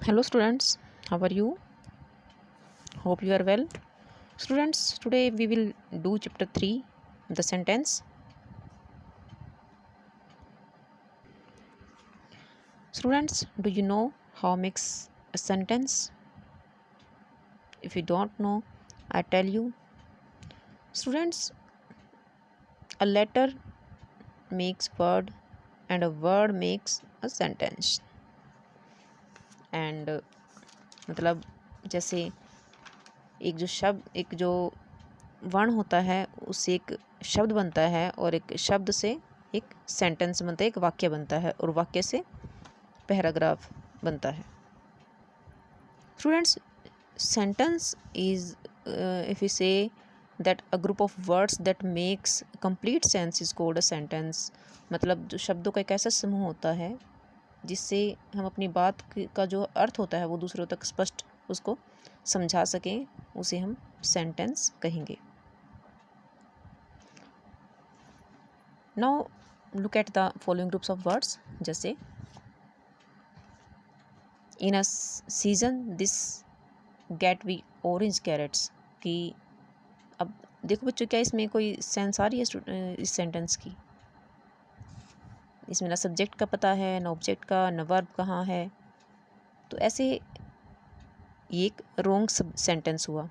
Hello students, how are you? Hope you are well. Students, today we will do chapter 3, the sentence. Students, do you know how makes a sentence? If you don't know, I tell you. Students, a letter makes word and a word makes a sentence. And मतलब जैसे एक जो वर्ण होता है उससे एक शब्द बनता है और एक शब्द से एक सेंटेंस बनता है, एक वाक्य बनता है और वाक्य से पैराग्राफ बनता है. Students, sentence is if you say that a group of words that makes complete sense is called a sentence. मतलब जो शब्दों का एक ऐसा समूह होता है जिससे हम अपनी बात का जो अर्थ होता है वो दूसरों तक स्पष्ट उसको समझा सकें, उसे हम सेंटेंस कहेंगे. Now look at the following groups of words. जैसे in a season this get we orange carrots. कि अब देखो बच्चों, क्या इसमें कोई सेंस आ रही है इस सेंटेंस की? इसमें ना सब्जेक्ट का पता है, ना ऑब्जेक्ट का, ना वर्ब कहाँ है. तो ऐसे ये एक रॉन्ग सेंटेंस हुआ.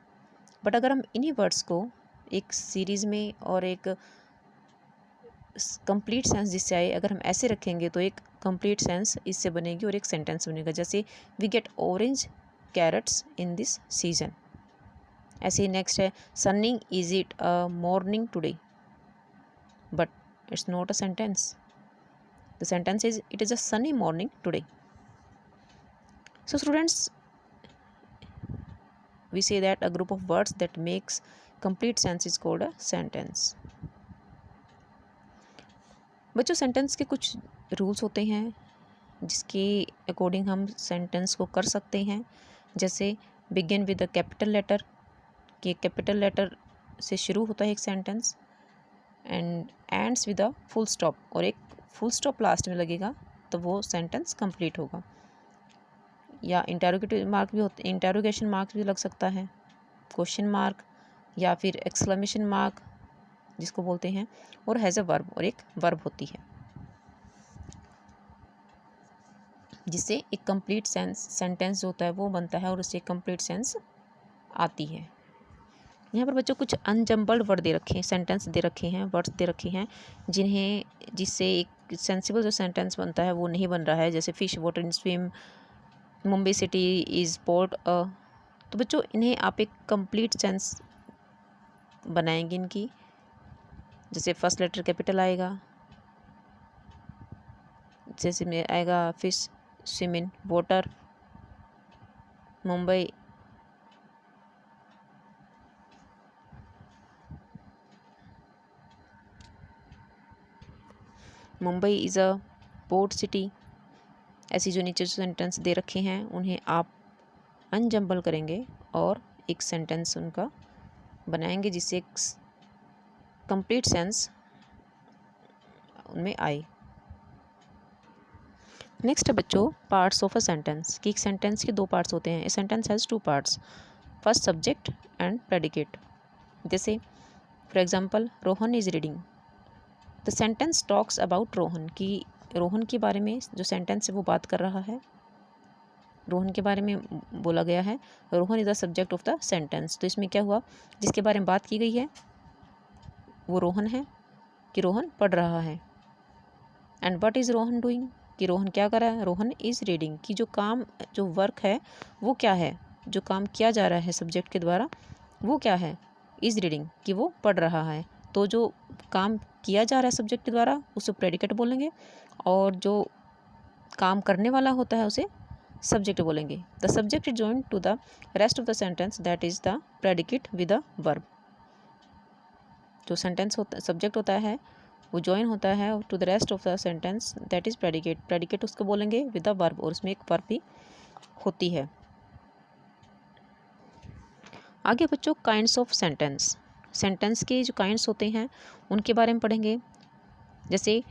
बट अगर हम इन्हीं वर्ड्स को एक सीरीज़ में और एक कंप्लीट सेंस जिससे आए, अगर हम ऐसे रखेंगे तो एक कंप्लीट सेंस इससे बनेगी और एक सेंटेंस बनेगा. जैसे we get orange carrots in this season. ऐसे ही नेक्स्ट है sunning is it a morning today, but it's not a sentence. The sentence is it is a sunny morning today. So students, we say that a group of words that makes complete sense is called a sentence. बच्चों, sentence के कुछ rules होते हैं जिसके according हम sentence को कर सकते हैं. जैसे begin with a capital letter, कि कैपिटल लेटर से शुरू होता है एक sentence, and ends with a full stop, और एक फुल स्टॉप लास्ट में लगेगा तो वो सेंटेंस कंप्लीट होगा. या इंटरोगेटिव मार्क भी होते, इंटरोगेशन मार्क भी लग सकता है, क्वेश्चन मार्क या फिर एक्सक्लेमेशन मार्क जिसको बोलते हैं, और हैज़ अ वर्ब, और एक वर्ब होती है जिससे एक कंप्लीट सेंटेंस जो होता है वो बनता है और उससे एक कंप्लीट सेंस आती है. यहाँ पर बच्चों कुछ अनजम्बल्ड वर्ड दे रखे हैं, सेंटेंस दे रखे हैं, वर्ड्स दे रखे हैं जिससे एक सेंसिबल जो सेंटेंस बनता है वो नहीं बन रहा है. जैसे fish water in swim, Mumbai city is port a. तो बच्चों इन्हें आप एक कंप्लीट सेंस बनाएंगे इनकी. जैसे फर्स्ट लेटर कैपिटल आएगा, जैसे में आएगा fish swim in water, Mumbai is a port city. ऐसी जो नीचे सेंटेंस दे रखे हैं उन्हें आप अनजम्बल करेंगे और एक सेंटेंस उनका बनाएंगे जिससे एक कंप्लीट सेंस उनमें आए. नेक्स्ट है बच्चों पार्ट्स ऑफ अ सेंटेंस, कि एक सेंटेंस के दो पार्ट्स होते हैं. A sentence has two parts, first subject and predicate. जैसे for example Rohan is reading. The sentence talks about Rohan, कि रोहन के बारे में जो सेंटेंस है वो बात कर रहा है, रोहन के बारे में बोला गया है. Rohan is the subject of the sentence. तो इसमें क्या हुआ, जिसके बारे में बात की गई है वो रोहन है, कि रोहन पढ़ रहा है. And what is Rohan doing, कि रोहन क्या कर रहा है. रोहन इज़ रीडिंग, कि जो वर्क है वो क्या है, जो काम किया जा रहा है सब्जेक्ट के द्वारा वो क्या है. इज़ रीडिंग, कि वो पढ़ रहा है. तो जो काम किया जा रहा है सब्जेक्ट के द्वारा उसे प्रेडिकेट बोलेंगे, और जो काम करने वाला होता है उसे सब्जेक्ट बोलेंगे. The subject is joined to the rest of the sentence, that is the predicate with a verb. जो सेंटेंस होता सब्जेक्ट होता है वो जॉइन होता है to the rest of the sentence, that is predicate. Predicate उसको बोलेंगे विद द वर्ब, और उसमें एक वर्ब भी होती है. आगे बच्चों काइंड्स ऑफ सेंटेंस, सेंटेंस के जो काइंड्स होते हैं उनके बारे में पढ़ेंगे. जैसे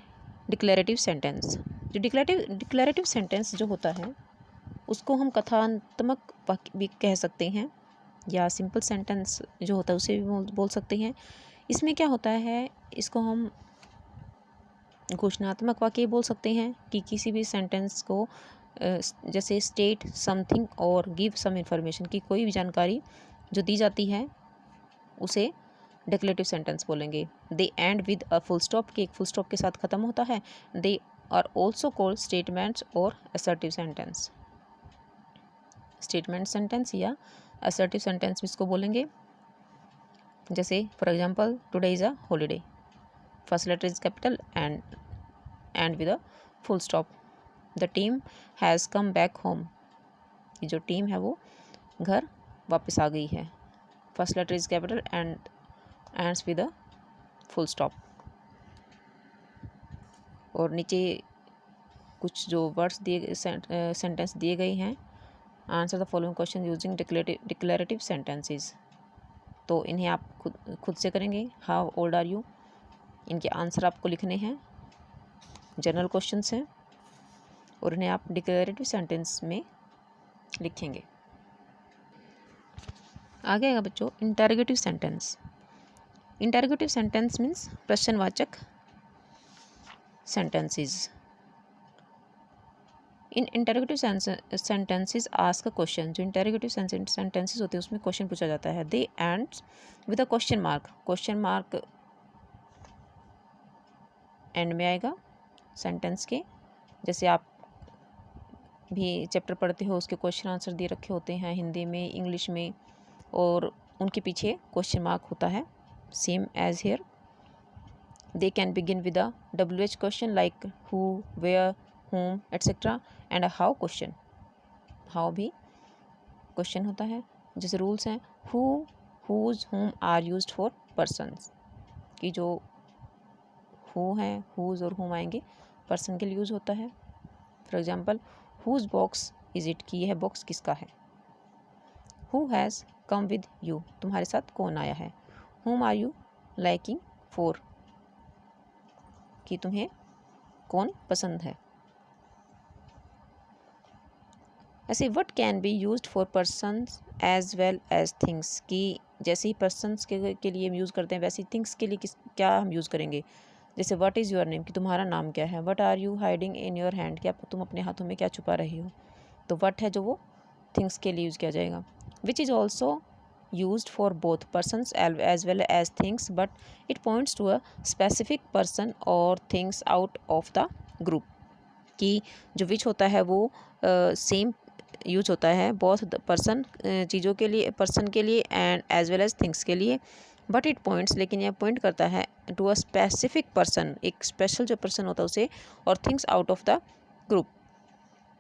डिक्लेरेटिव सेंटेंस. जो डिक्लेरेटिव सेंटेंस जो होता है उसको हम कथात्मक वाक्य भी कह सकते हैं या सिंपल सेंटेंस जो होता है उसे भी बोल सकते हैं। इसमें क्या होता है, इसको हम घोषणात्मक वाक्य बोल सकते हैं कि किसी भी सेंटेंस को जैसे स्टेट समथिंग और गिव सम इंफॉर्मेशन की कोई भी जानकारी जो दी जाती है उसे डिक्लेरेटिव सेंटेंस बोलेंगे। They end with a full stop, के एक फुल स्टॉप के साथ ख़त्म होता है। They are also called statements और असर्टिव सेंटेंस। स्टेटमेंट सेंटेंस या असर्टिव सेंटेंस भी इसको बोलेंगे। जैसे for example, today is a holiday, first letter is capital and with a full stop. The team has come back home, ये जो team है वो घर वापस आ गई है। First letter is capital and ends with a full stop. और नीचे कुछ जो वर्ड्स दिए सेंटेंस दिए गए हैं, answer the following question using declarative sentences. तो इन्हें आप खुद से करेंगे। हाउ ओल्ड आर यू, इनके आंसर आपको लिखने हैं। जनरल क्वेश्चंस हैं और इन्हें आप डिक्लेरेटिव सेंटेंस में लिखेंगे। आगे आएगा बच्चों interrogative sentence. Interrogative sentence means प्रश्नवाचक sentences. In interrogative sentences ask a question. जो इंटरोगेटिव सेंटेंसेस होते हैं उसमें क्वेश्चन पूछा जाता है। They ends with a question mark, question mark end में आएगा सेंटेंस के। जैसे आप भी चैप्टर पढ़ते हो उसके क्वेश्चन आंसर दिए रखे होते हैं हिंदी में, इंग्लिश में, और उनके पीछे क्वेश्चन मार्क होता है, same as here. They can begin with a WH question like who, where, whom etcetera and a how question. How भी क्वेश्चन होता है। जैसे रूल्स हैं, who, whose, whom are used for persons, कि जो who है, हुज और whom आएंगे पर्सन के लिए यूज होता है। For example, whose box is it, कि यह बॉक्स किसका है। Who has come with you, तुम्हारे साथ कौन आया है। whom are you liking for, कि तुम्हें कौन पसंद है। ऐसे what can be used for persons as well as things, कि जैसे ही पर्सन्स के लिए यूज़ करते हैं वैसे ही थिंग्स के लिए क्या हम यूज़ करेंगे। जैसे व्हाट इज़ योर नेम, कि तुम्हारा नाम क्या है। What are you hiding in your hand, क्या तुम अपने हाथों में क्या छुपा रही हो। तो व्हाट है जो वो थिंग्स के लिए यूज़ किया जाएगा। Which is also used for both persons as well as things, but it points to a specific person or things out of the group, कि जो विच होता है वो सेम यूज होता है बोथ पर्सन चीज़ों के लिए, पर्सन के लिए and as well as things के लिए। बट इट पॉइंट्स, लेकिन यह पॉइंट करता है टू अ स्पेसिफिक पर्सन, एक स्पेशल जो पर्सन होता है उसे, और things out of the group.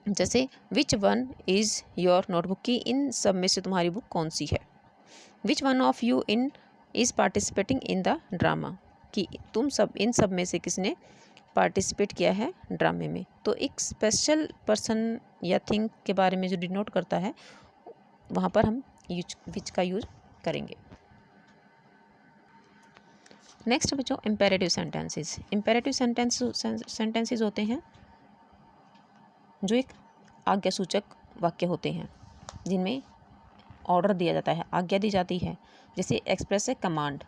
जैसे which one is your notebook, की इन सब में से तुम्हारी बुक कौन सी है। Which one of you in is participating in the drama, कि तुम सब इन सब में से किसने पार्टिसिपेट किया है ड्रामे में। तो एक स्पेशल पर्सन या थिंग के बारे में जो डिनोट करता है वहाँ पर हम विच का यूज करेंगे। नेक्स्ट बच्चों इम्पेरेटिव सेंटेंसेस। इम्पेरेटिव सेंटेंसेस होते हैं जो एक आज्ञासूचक वाक्य होते हैं जिनमें ऑर्डर दिया जाता है, आज्ञा दी जाती है। जैसे express a command,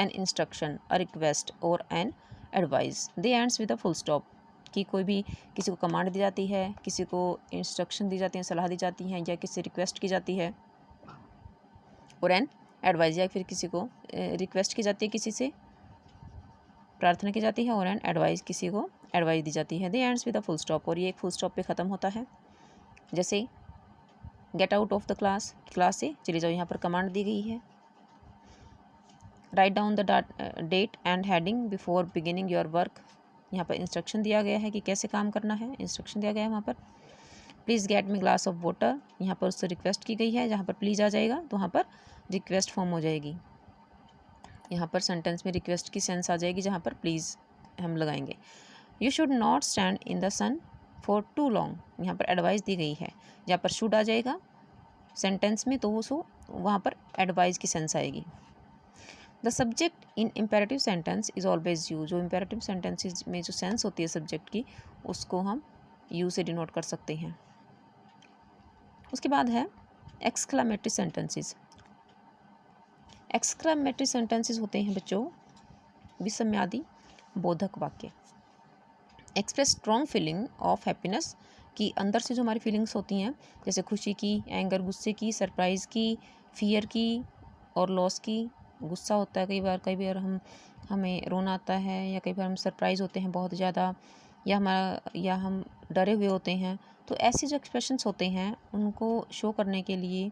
an instruction, a request और an advice. They ends with a full stop, कि कोई भी किसी को कमांड दी जाती है, किसी को इंस्ट्रक्शन दी जाती है, सलाह दी जाती है, या किसी रिक्वेस्ट की जाती है, और एन एडवाइस, या फिर किसी को रिक्वेस्ट की जाती है, किसी से प्रार्थना की जाती है, और एन एडवाइस, किसी को एडवाइस दी जाती है। They ends with a full stop, और ये एक फुल स्टॉप पे ख़त्म होता है। जैसे get out of the class, class से चले जाओ, यहाँ पर कमांड दी गई है। Write down the date and heading before beginning your work, यहाँ पर इंस्ट्रक्शन दिया गया है कि कैसे काम करना है, इंस्ट्रक्शन दिया गया है वहाँ पर। Please get me glass of water, यहाँ पर उससे रिक्वेस्ट की गई है, जहाँ पर प्लीज़ आ जाएगा तो वहाँ पर रिक्वेस्ट फॉर्म हो जाएगी। यहाँ पर सेंटेंस में रिक्वेस्ट की सेंस आ जाएगी, जहाँ पर प्लीज़ हम लगाएंगे। You should not stand in the sun for too long, यहाँ पर एडवाइस दी गई है, जहाँ पर शुड आ जाएगा सेंटेंस में तो वो वहाँ पर एडवाइस की सेंस आएगी। The subject in imperative sentence is always you, जो इम्पेरेटिव सेंटेंसेज में जो सेंस होती है सब्जेक्ट की उसको हम यू से डिनोट कर सकते हैं। उसके बाद है एक्सक्लामेटरी सेंटेंसेस। एक्सक्लामेटरी सेंटेंसेस होते हैं बच्चों विस्मयादि बोधक वाक्य। Express strong feeling of happiness, कि अंदर से जो हमारी फीलिंग्स होती हैं जैसे खुशी की, एंगर गुस्से की, सरप्राइज़ की, फियर की और लॉस की। गुस्सा होता है कई बार हमें रोना आता है, या कई बार हम सरप्राइज़ होते हैं बहुत ज़्यादा, या हम डरे हुए होते हैं। तो ऐसे जो एक्सप्रेशंस होते हैं उनको शो करने के लिए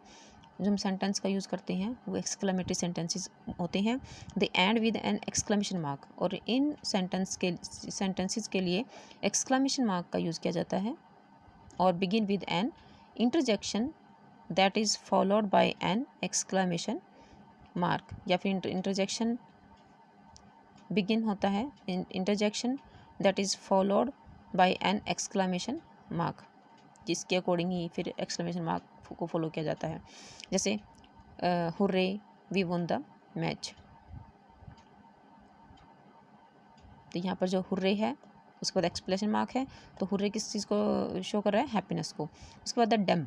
जो हम सेंटेंस का यूज़ करते हैं वो एक्सक्लेमेटरी सेंटेंसेस होते हैं। They end with an exclamation mark, और इन सेंटेंसेस के लिए एक्सक्लेमेशन मार्क का यूज़ किया जाता है। और begin with an interjection that is followed by an exclamation mark, या फिर इंटरजेक्शन बिगिन होता है interjection that is followed by an exclamation mark, जिसके अकॉर्डिंग ही फिर एक्सक्लेमेशन मार्क को फॉलो किया जाता है। जैसे hurray we won the match, तो यहाँ पर जो हुर्रे है उसके बाद एक्सक्लेमेशन मार्क है, तो हुर्रे किस चीज़ को शो कर रहा है, हैप्पीनेस को। उसके बाद द डम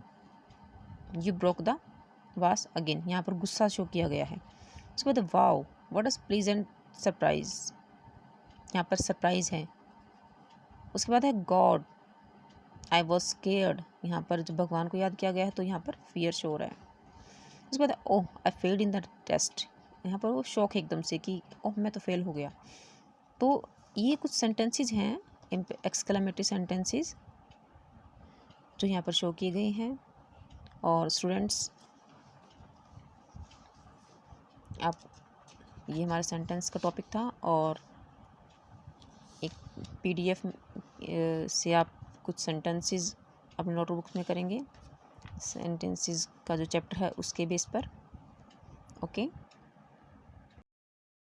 यू ब्रोक द वास अगेन, यहाँ पर गुस्सा शो किया गया है। उसके बाद wow what a pleasant surprise, यहाँ पर सरप्राइज है। उसके बाद है गॉड आई वॉज स्केयर्ड, यहाँ पर जब भगवान को याद किया गया है तो यहाँ पर फियर शो हो रहा है। उसके बाद oh I failed in the test, यहाँ पर वो शौक है एकदम से कि ओह मैं तो फेल हो गया। तो ये कुछ सेंटेंसेस हैं एक्सक्लेमेटरी सेंटेंसेस जो यहाँ पर शो किए गए हैं। और स्टूडेंट्स आप ये हमारे सेंटेंस का टॉपिक था, और एक PDF से आप कुछ सेंटेंसेस अपने नोटबुक में करेंगे, सेंटेंसेस का जो चैप्टर है उसके बेस पर। ओके।